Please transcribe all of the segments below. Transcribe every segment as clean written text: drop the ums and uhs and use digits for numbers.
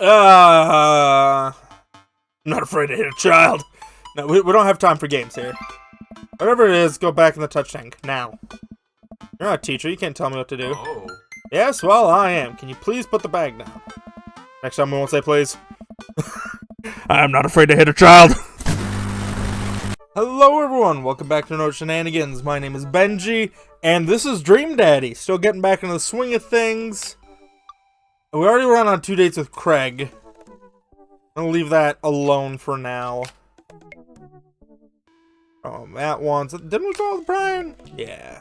I'm not afraid to hit a child. No, we don't have time for games here. Whatever it is, go back in the touch tank, now. You're not a teacher, you can't tell me what to do. Oh. Yes, well, I am. Can you please put the bag down? Next time we won't say please. I'm not afraid to hit a child. Hello everyone, welcome back to another Shenanigans. My name is Benji, and this is Dream Daddy. Still getting back into the swing of things. We already went on 2 dates with Craig. I'm gonna leave that alone for now. Oh, Matt once. Didn't we go with Brian? Yeah.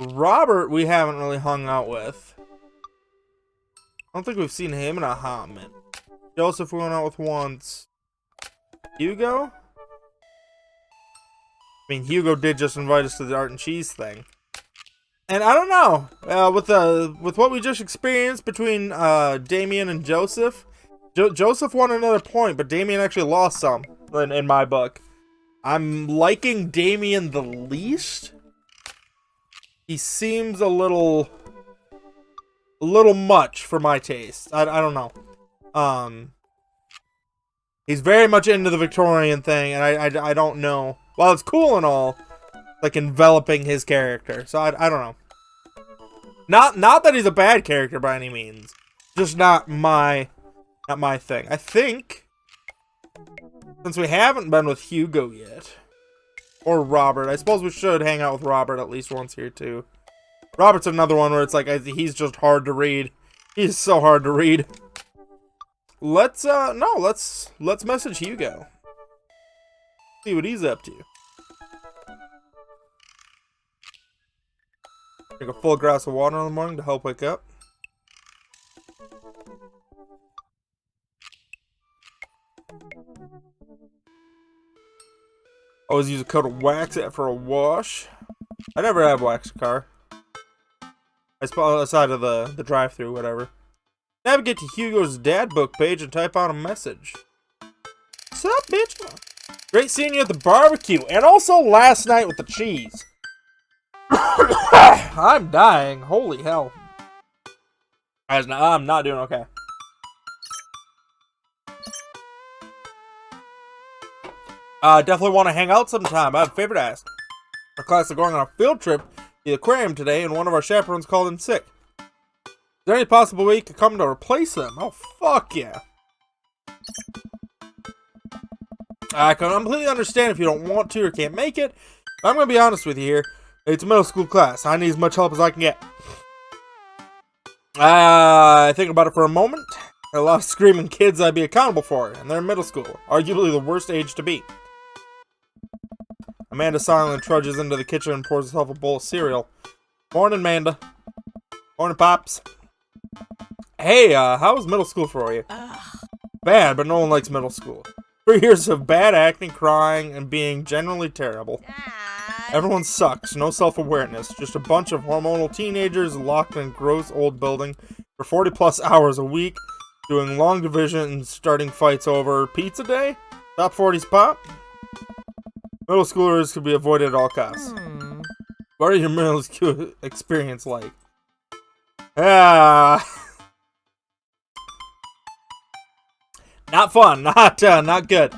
Robert, we haven't really hung out with. I don't think we've seen him in a hot minute. Joseph we went out with once. Hugo? I mean, Hugo did just invite us to the art and cheese thing. And I don't know, with what we just experienced between Damien and Joseph, Joseph won another point, but Damien actually lost some in my book. I'm liking Damien the least. He seems a little much for my taste. I don't know. He's very much into the Victorian thing, and I don't know. While it's cool and all, like enveloping his character. So I don't know. Not that he's a bad character by any means. Just not my thing. I think since we haven't been with Hugo yet, or Robert, I suppose we should hang out with Robert at least once here too. Robert's another one where it's like he's just hard to read. He's so hard to read. Let's message Hugo. See what he's up to. Drink a full glass of water in the morning to help wake up. Always use a coat of wax after a wash. I never have waxed a car. I suppose outside of the drive-thru, whatever. Navigate to Hugo's dad book page and type out a message. What's up, bitch? Great seeing you at the barbecue, and also last night with the cheese. I'm dying. Holy hell. I'm not doing okay. Definitely want to hang out sometime. I have a favor to ask. Our class is going on a field trip to the aquarium today, and one of our chaperones called in sick. Is there any possible way you could come to replace them? Oh, fuck yeah. I can completely understand if you don't want to or can't make it, but I'm going to be honest with you here. It's a middle school class. I need as much help as I can get. I think about it for a moment. There are a lot of screaming kids I'd be accountable for, and they're in middle school. Arguably the worst age to be. Amanda silently trudges into the kitchen and pours herself a bowl of cereal. Morning, Amanda. Morning, Pops. Hey, how was middle school for you? Bad, but no one likes middle school. 3 years of bad acting, crying, and being generally terrible. Everyone sucks, no self-awareness, just a bunch of hormonal teenagers locked in a gross old building for 40 plus hours a week, doing long division and starting fights over pizza day? Top 40s pop? Middle schoolers could be avoided at all costs. What are your middle school experience like? Not fun, not good.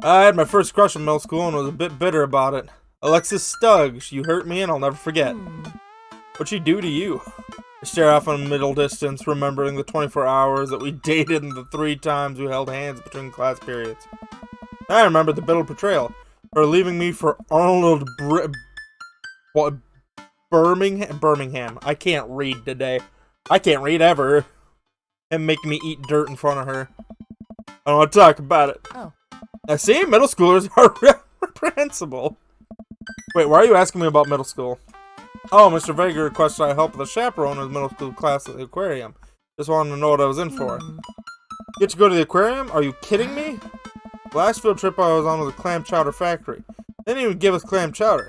I had my first crush in middle school and was a bit bitter about it. Alexis Stuggs, you hurt me and I'll never forget. What'd she do to you? I stare off in middle distance, remembering the 24 hours that we dated and the 3 times we held hands between class periods. I remember the bitter betrayal. Her leaving me for Arnold Birmingham. I can't read today. I can't read ever. And making me eat dirt in front of her. I don't want to talk about it. Oh. Now see, middle schoolers are reprehensible. Wait, why are you asking me about middle school? Oh, Mr. Vega requested I help with a chaperone in his middle school class at the aquarium. Just wanted to know what I was in for. Get to go to the aquarium? Are you kidding me? Last field trip I was on was a clam chowder factory. They didn't even give us clam chowder.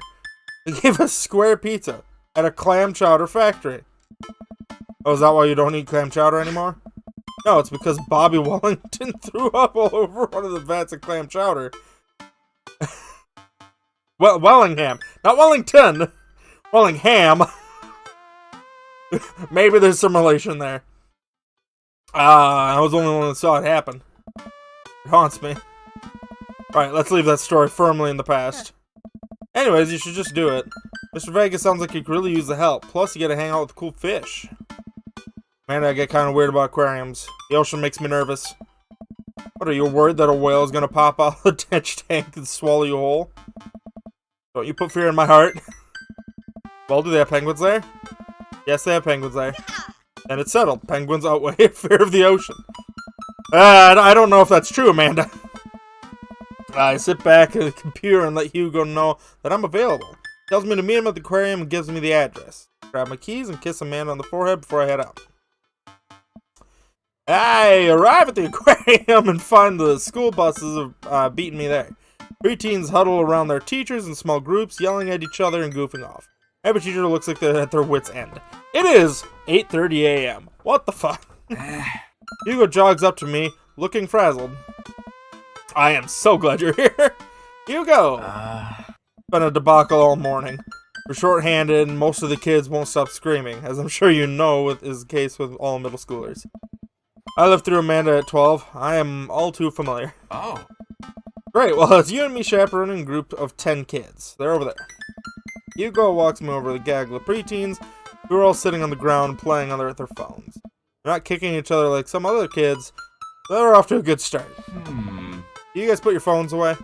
They gave us square pizza at a clam chowder factory. Oh, is that why you don't eat clam chowder anymore? No, it's because Bobby Wellington threw up all over one of the vats of clam chowder. Well, Wellingham. Not Wellington. Wellingham. Maybe there's some relation there. I was the only one that saw it happen. It haunts me. Alright, let's leave that story firmly in the past. Anyways, you should just do it. Mr. Vegas sounds like you could really use the help. Plus, you get to hang out with cool fish. Man, I get kind of weird about aquariums. The ocean makes me nervous. What, are you worried that a whale is going to pop out of the ditch tank and swallow you whole? Don't you put fear in my heart. Well, do they have penguins there? Yes, they have penguins there. And it's settled. Penguins outweigh fear of the ocean. I don't know if that's true, Amanda. I sit back at the computer and let Hugo know that I'm available. He tells me to meet him at the aquarium and gives me the address. Grab my keys and kiss Amanda on the forehead before I head out. I arrive at the aquarium and find the school buses beating me there. Preteens huddle around their teachers in small groups, yelling at each other and goofing off. Every teacher looks like they're at their wits' end. It is 8:30 a.m. What the fuck? Hugo jogs up to me, looking frazzled. I am so glad you're here. Hugo! It's been a debacle all morning. We're short-handed and most of the kids won't stop screaming, as I'm sure you know is the case with all middle schoolers. I lived through Amanda at 12. I am all too familiar. Oh. Great, well, it's you and me chaperoning a group of 10 kids. They're over there. Hugo walks me over the gaggle of preteens who are all sitting on the ground playing on their phones. They're not kicking each other like some other kids. They're off to a good start. You guys put your phones away?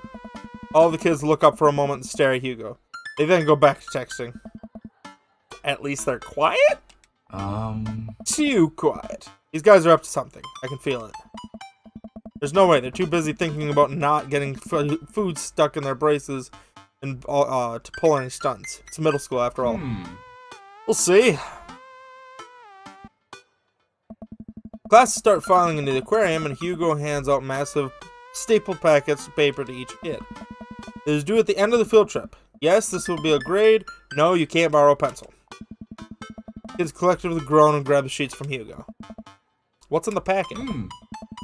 All the kids look up for a moment and stare at Hugo. They then go back to texting. At least they're quiet? Too quiet. These guys are up to something. I can feel it. There's no way. They're too busy thinking about not getting food stuck in their braces and to pull any stunts. It's middle school after all. We'll see. Classes start filing into the aquarium and Hugo hands out massive stapled packets of paper to each kid. It is due at the end of the field trip. Yes, this will be a grade. No, you can't borrow a pencil. Kids collectively groan and grab the sheets from Hugo. What's in the packet?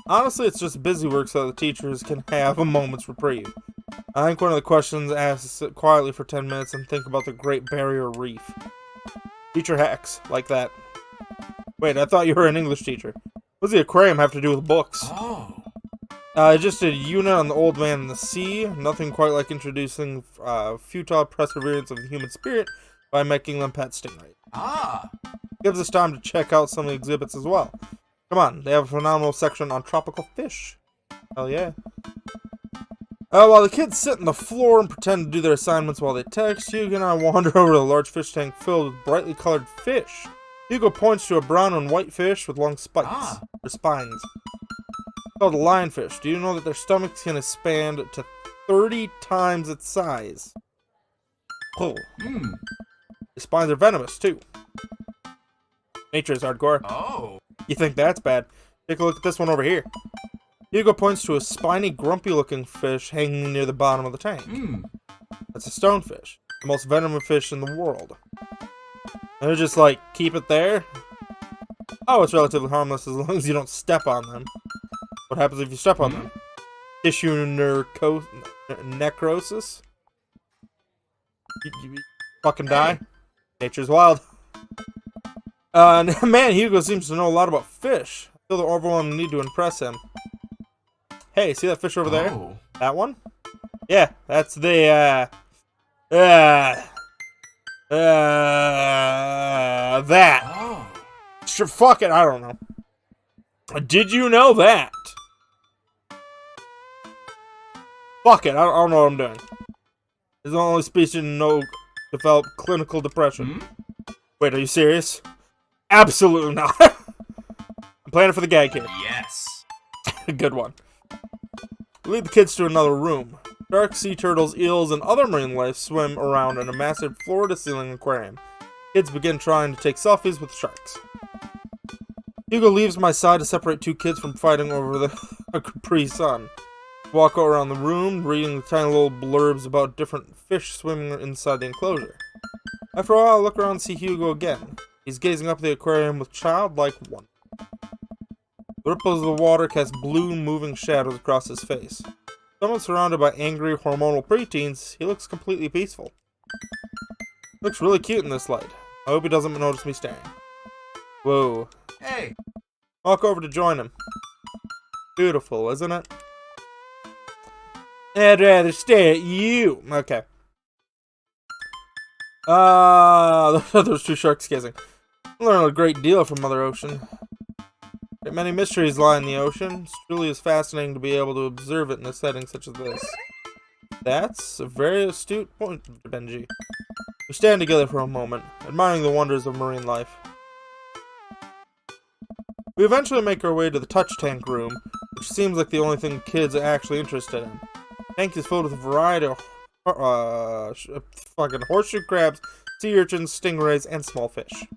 Honestly, it's just busy work so the teachers can have a moment's reprieve. I think one of the questions asked to sit quietly for 10 minutes and think about the Great Barrier Reef. Teacher hacks, like that. Wait, I thought you were an English teacher. What does the aquarium have to do with books? I just did a unit on the old man in the sea. Nothing quite like introducing futile perseverance of the human spirit by making them pet stingray. Gives us time to check out some of the exhibits as well. Come on, they have a phenomenal section on tropical fish. Hell yeah. While the kids sit on the floor and pretend to do their assignments while they text, Hugo and I wander over to a large fish tank filled with brightly colored fish. Hugo points to a brown and white fish with long spikes, or spines. Called a lionfish. Do you know that their stomachs can expand to 30 times its size? Oh. The spines are venomous, too. Nature is hardcore. You think that's bad? Take a look at this one over here. Hugo points to a spiny, grumpy-looking fish hanging near the bottom of the tank. That's a stonefish, the most venomous fish in the world. And they're just like, keep it there? Oh, it's relatively harmless as long as you don't step on them. What happens if you step on them? Tissue necrosis? You fucking die? Nature's wild. Man, Hugo seems to know a lot about fish. I feel the overwhelming need to impress him. Hey, see that fish over there? That one? Yeah, that's the, that. Sure, fuck it, I don't know. Did you know that? Fuck it, I don't know what I'm doing. It's the only species to know develop clinical depression. Wait, are you serious? Absolutely not. I'm planning for the gag here. Yes. Good one. We lead the kids to another room. Sharks, sea turtles, eels, and other marine life swim around in a massive floor-to-ceiling aquarium. Kids begin trying to take selfies with sharks. Hugo leaves my side to separate two kids from fighting over the Capri Sun. Walk around the room, reading the tiny little blurbs about different fish swimming inside the enclosure. After a while, I look around and see Hugo again. He's gazing up at the aquarium with childlike wonder. The ripples of the water cast blue, moving shadows across his face. Somewhat surrounded by angry, hormonal preteens, he looks completely peaceful. He looks really cute in this light. I hope he doesn't notice me staring. Whoa. Hey! Walk over to join him. Beautiful, isn't it? I'd rather stare at you. Okay. Those two sharks kissing. I learned a great deal from Mother Ocean. Many mysteries lie in the ocean. It truly is fascinating to be able to observe it in a setting such as this. That's a very astute point, Benji. We stand together for a moment, admiring the wonders of marine life. We eventually make our way to the touch tank room, which seems like the only thing kids are actually interested in. The tank is filled with a variety of fucking horseshoe crabs, sea urchins, stingrays, and small fish.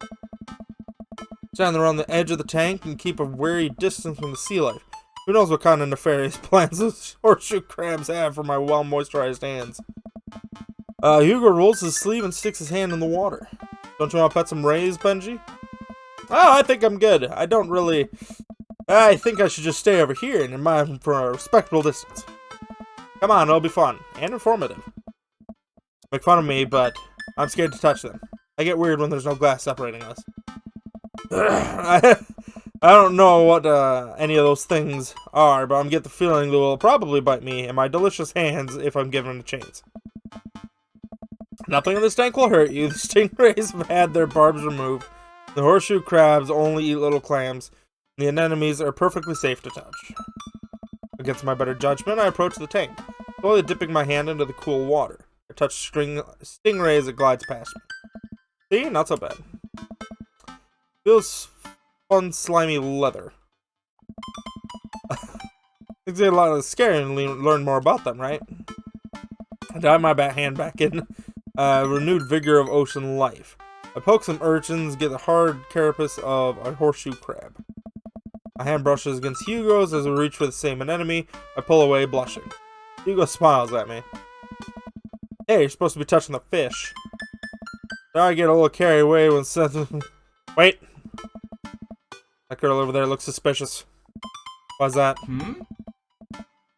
Stand around the edge of the tank and keep a wary distance from the sea life. Who knows what kind of nefarious plans those horseshoe crabs have for my well-moisturized hands. Hugo rolls his sleeve and sticks his hand in the water. Don't you want to pet some rays, Benji? Oh, I think I'm good. I think I should just stay over here and admire them from a respectable distance. Come on, it'll be fun. And informative. Make fun of me, but I'm scared to touch them. I get weird when there's no glass separating us. I don't know what any of those things are, but I'm getting the feeling they will probably bite me in my delicious hands if I'm given a chance. Nothing in this tank will hurt you. The stingrays have had their barbs removed. The horseshoe crabs only eat little clams. The anemones are perfectly safe to touch. Against my better judgment, I approach the tank, slowly dipping my hand into the cool water. I touch stingray as it glides past me. See? Not so bad. Feels fun, slimy leather. It's a lot of scary and learn more about them, right? I dive my hand back in. Renewed vigor of ocean life. I poke some urchins, get the hard carapace of a horseshoe crab. My hand brushes against Hugo's as we reach for the same anemone. I pull away, blushing. Hugo smiles at me. Hey, you're supposed to be touching the fish. Now I get a little carried away when Seth... Wait! That girl over there looks suspicious. Why's that? Her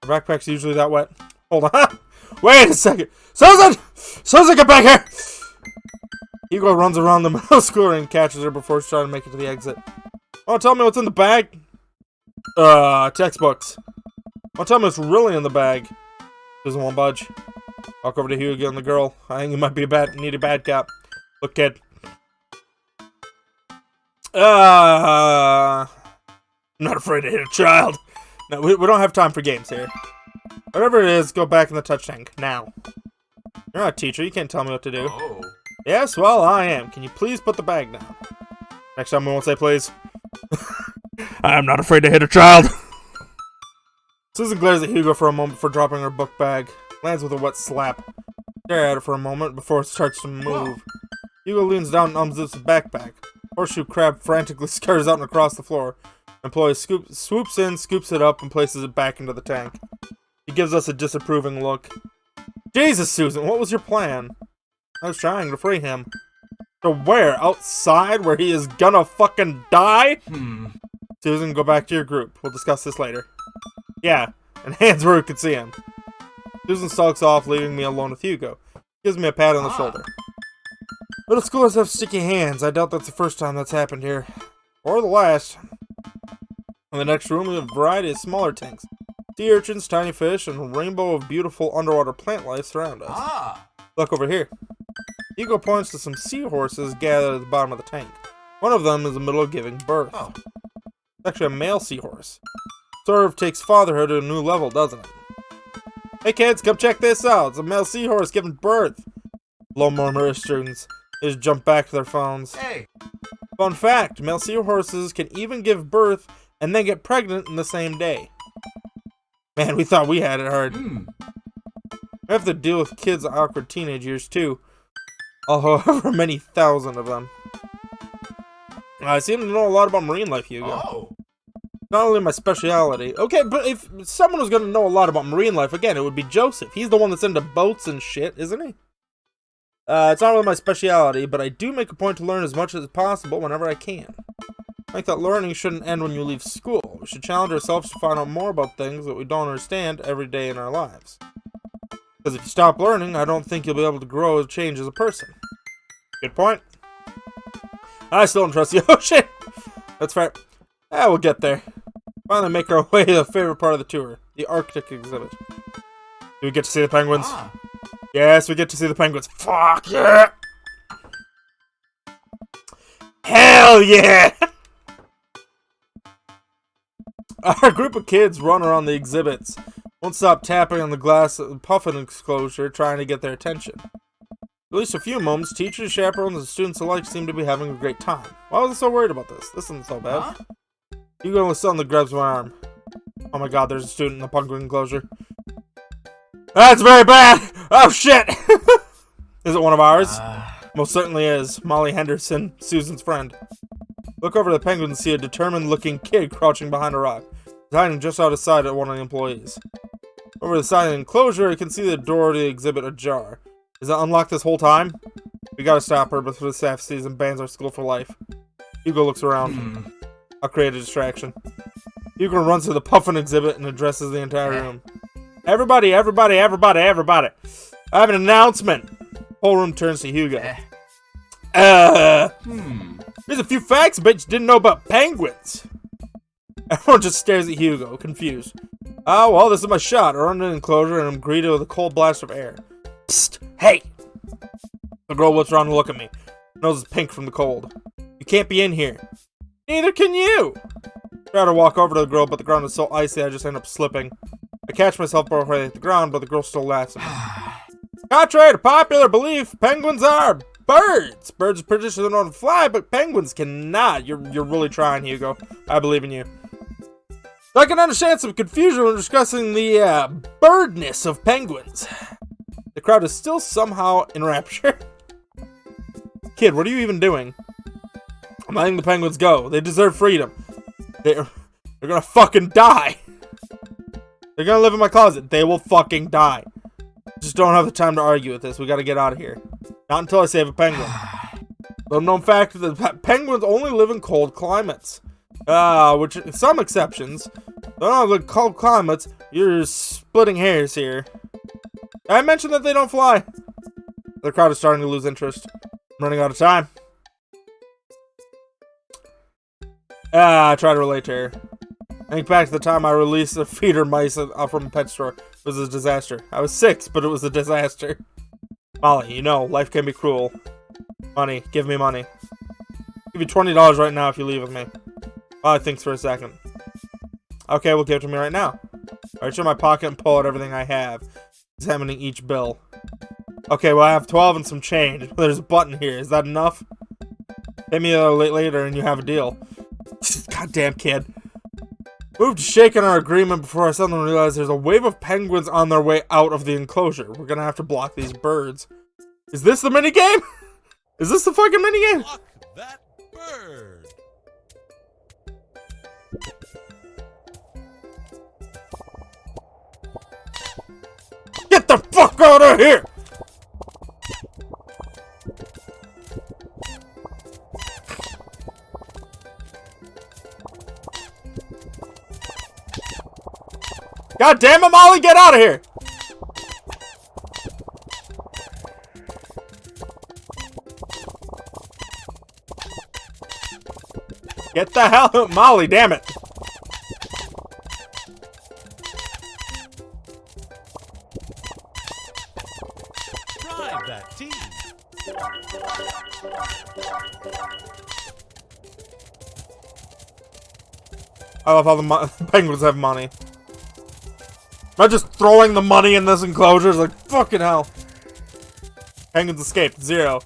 backpack's usually that wet. Hold on. Wait a second! Susan! Susan, get back here! Hugo runs around the middle school and catches her before she's trying to make it to the exit. Oh, tell me what's in the bag? Textbooks. Oh, tell me what's really in the bag. Doesn't want to budge. Walk over to Hugo and the girl. I think he might be need a bad cap. Look, kid. I'm not afraid to hit a child. No, we don't have time for games here. Whatever it is, go back in the touch tank, now. You're not a teacher, you can't tell me what to do. Oh. Yes, well, I am. Can you please put the bag down? Next time we won't say please. I am not afraid to hit a child. Susan glares at Hugo for a moment before dropping her book bag. Lands with a wet slap. Stare at it for a moment before it starts to move. Hugo leans down and unzips the backpack. Horseshoe crab frantically scatters out and across the floor. Employee swoops in, scoops it up, and places it back into the tank. He gives us a disapproving look. Jesus, Susan, what was your plan? I was trying to free him. To where? Outside where he is gonna fucking die? Susan, go back to your group. We'll discuss this later. Yeah, and hands where we could see him. Susan stalks off, leaving me alone with Hugo. Gives me a pat on the shoulder. Middle schoolers have sticky hands. I doubt that's the first time that's happened here. Or the last. In the next room, we have a variety of smaller tanks. Sea urchins, tiny fish, and a rainbow of beautiful underwater plant life surround us. Look over here. Hugo points to some seahorses gathered at the bottom of the tank. One of them is in the middle of giving birth. It's actually a male seahorse. Sort of takes fatherhood to a new level, doesn't it? Hey kids, come check this out. It's a male seahorse giving birth. Low murmur students. They just jump back to their phones. Hey. Fun fact, male seahorses can even give birth and then get pregnant in the same day. Man, we thought we had it hard. We have to deal with kids' awkward teenage years too. However many thousand of them. I seem to know a lot about marine life, Hugo. Not only my speciality. Okay, but if someone was going to know a lot about marine life, again, it would be Joseph. He's the one that's into boats and shit, isn't he? It's not really my speciality, but I do make a point to learn as much as possible whenever I can. I think that learning shouldn't end when you leave school. We should challenge ourselves to find out more about things that we don't understand every day in our lives. Because if you stop learning, I don't think you'll be able to grow and change as a person. Good point. I still don't trust the ocean. That's fair. Yeah, we'll get there. Finally make our way to the favorite part of the tour, the Arctic exhibit. Do we get to see the penguins? Ah. Yes, we get to see the penguins. Fuck yeah! Hell yeah! Our group of kids run around the exhibits. Won't stop tapping on the glass of the puffin enclosure, trying to get their attention. At least a few moments, teachers, chaperones, and students alike seem to be having a great time. Why was I so worried about this? This isn't so bad. Huh? Hugo suddenly grabs my arm. Oh my god, there's a student in the pumpkin enclosure. That's very bad! Oh shit! Is it one of ours? Most certainly is. Molly Henderson, Susan's friend. Look over the penguin and see a determined-looking kid crouching behind a rock. He's hiding just out of sight at one of the employees. Over the side of the enclosure, you can see the door to the exhibit ajar. Is it unlocked this whole time? We gotta stop her before the staff sees and bans our school for life. Hugo looks around. I'll create a distraction. Hugo runs to the puffin exhibit and addresses the entire room. Everybody, everybody, everybody, everybody. I have an announcement. Whole room turns to Hugo. There's a few facts I bet you didn't know about penguins. Everyone just stares at Hugo, confused. Oh, well, this is my shot. I run into the enclosure and I'm greeted with a cold blast of air. Psst! Hey! The girl looks around and looks at me. Her nose is pink from the cold. You can't be in here. Neither can you! I try to walk over to the girl, but the ground is so icy I just end up slipping. I catch myself before I hit the ground, but the girl still laughs at me. Contrary to popular belief, penguins are birds. Birds are traditionally known to fly, but penguins cannot. You're really trying, Hugo. I believe in you. I can understand some confusion when discussing the birdness of penguins. The crowd is still somehow in rapture. Kid, what are you even doing? I'm letting the penguins go. They deserve freedom. They're gonna fucking die. They're gonna live in my closet. They will fucking die. Just don't have the time to argue with this. We gotta get out of here. Not until I save a penguin. Little known fact that penguins only live in cold climates. Which, some exceptions. They're not like cold climates. You're splitting hairs here. I mentioned that they don't fly. The crowd is starting to lose interest. I'm running out of time. I try to relate to her. I think back to the time I released the feeder mice from a pet store. It was a disaster. I was 6, but it was a disaster. Molly, you know, life can be cruel. Money. Give me money. I'll give you $20 right now if you leave with me. Molly thinks for a second. Okay, well, give it to me right now. I reach in my pocket and pull out everything I have, examining each bill. Okay, well, I have 12 and some change. There's a button here. Is that enough? Pay me later and you have a deal. Goddamn kid. Moved to shaking our agreement before I suddenly realized there's a wave of penguins on their way out of the enclosure. We're gonna have to block these birds. Is this the minigame? Is this the fucking minigame? Block that bird. Get the fuck out of here! God damn it, Molly, get out of here! Get the hell out, Molly, damn it! Drive that team. I love how the penguins have money. Am I just throwing the money in this enclosure? It's like, fucking hell. Penguins escaped. 0.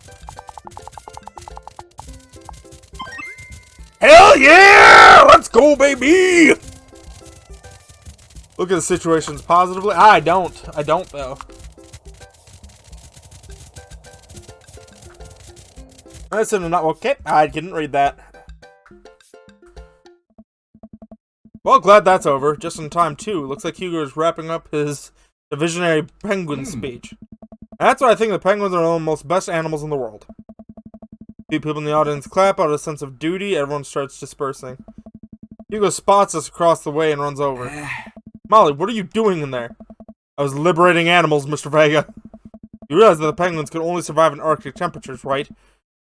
Hell yeah! Let's go, baby! Look at the situations positively. I don't, though. That's in a not okay. I didn't read that. Well, glad that's over. Just in time, too. Looks like Hugo is wrapping up his visionary penguin speech. And that's why I think the penguins are one of the most best animals in the world. A few people in the audience clap out of a sense of duty. Everyone starts dispersing. Hugo spots us across the way and runs over. Molly, what are you doing in there? I was liberating animals, Mr. Vega. You realize that the penguins can only survive in Arctic temperatures, right?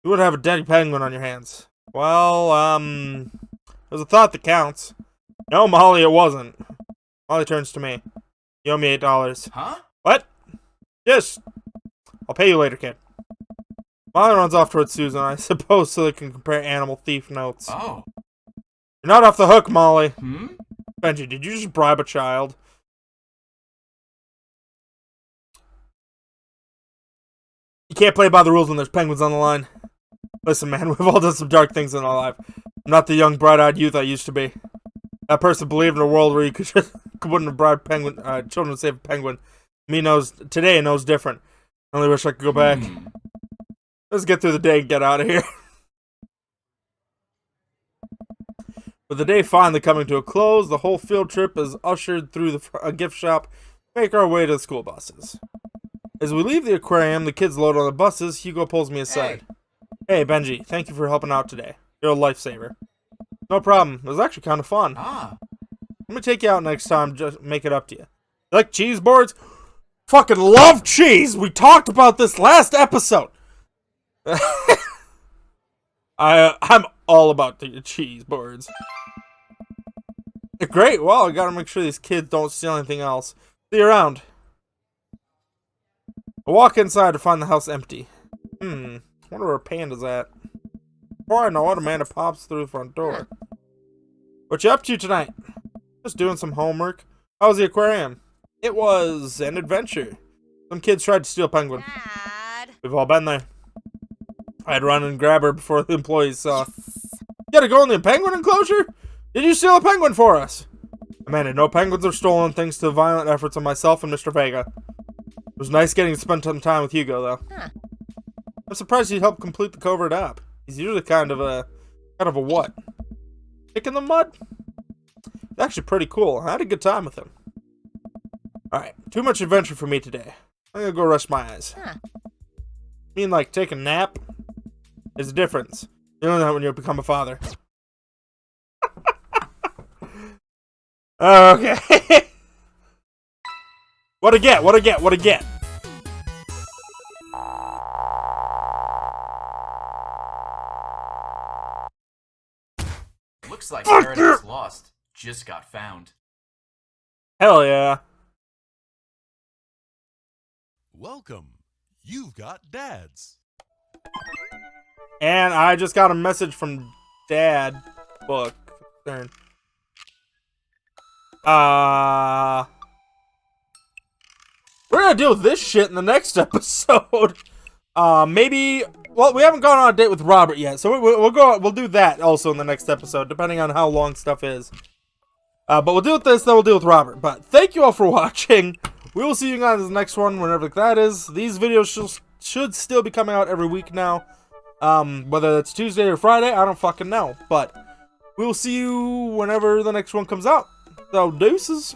You would have a dead penguin on your hands. Well, There's a thought that counts. No, Molly, it wasn't. Molly turns to me. You owe me $8. Huh? What? Yes. I'll pay you later, kid. Molly runs off towards Susan, I suppose, so they can compare animal thief notes. Oh. You're not off the hook, Molly. Hmm? Benji, did you just bribe a child? You can't play by the rules when there's penguins on the line. Listen, man, we've all done some dark things in our life. I'm not the young, bright-eyed youth I used to be. That person believed in a world where you wouldn't have bribed children to save a penguin. Today knows different. I only wish I could go back. Let's get through the day and get out of here. With the day finally coming to a close, the whole field trip is ushered through a gift shop, make our way to the school buses. As we leave the aquarium, the kids load on the buses. Hugo pulls me aside. Hey, Benji, thank you for helping out today. You're a lifesaver. No problem. It was actually kind of fun. Ah. Let me take you out next time, just make it up to you. You like cheese boards? Fucking love cheese! We talked about this last episode! I'm all about the cheese boards. Great, well, I gotta make sure these kids don't steal anything else. See you around. I walk inside to find the house empty. Wonder where Panda's at. Before I know it, Amanda pops through the front door. What you up to tonight? Just doing some homework. How was the aquarium? It was an adventure. Some kids tried to steal a penguin. Dad. We've all been there. I'd run and grab her before the employees saw. You gotta go in the penguin enclosure? Did you steal a penguin for us? Amanda, no penguins are stolen thanks to the violent efforts of myself and Mr. Vega. It was nice getting to spend some time with Hugo, though. Huh. I'm surprised he helped complete the covert app. He's usually kind of a what? Kick in the mud? It's actually pretty cool. I had a good time with him. Alright, too much adventure for me today. I'm gonna go rest my eyes. Huh. Mean like take a nap? There's a difference. You know that when you become a father. Okay. What a get? What a get? What a get? Looks like Paradise Lost just got found. Hell yeah. Welcome. You've got dads. And I just got a message from Dad. Book. Turn. We're gonna deal with this shit in the next episode. Maybe. Well, we haven't gone on a date with Robert yet, so we'll do that also in the next episode, depending on how long stuff is. But we'll deal with this, then we'll deal with Robert. But thank you all for watching. We will see you guys in the next one, whenever that is. These videos should still be coming out every week now. Whether it's Tuesday or Friday, I don't fucking know. But we will see you whenever the next one comes out. So, deuces.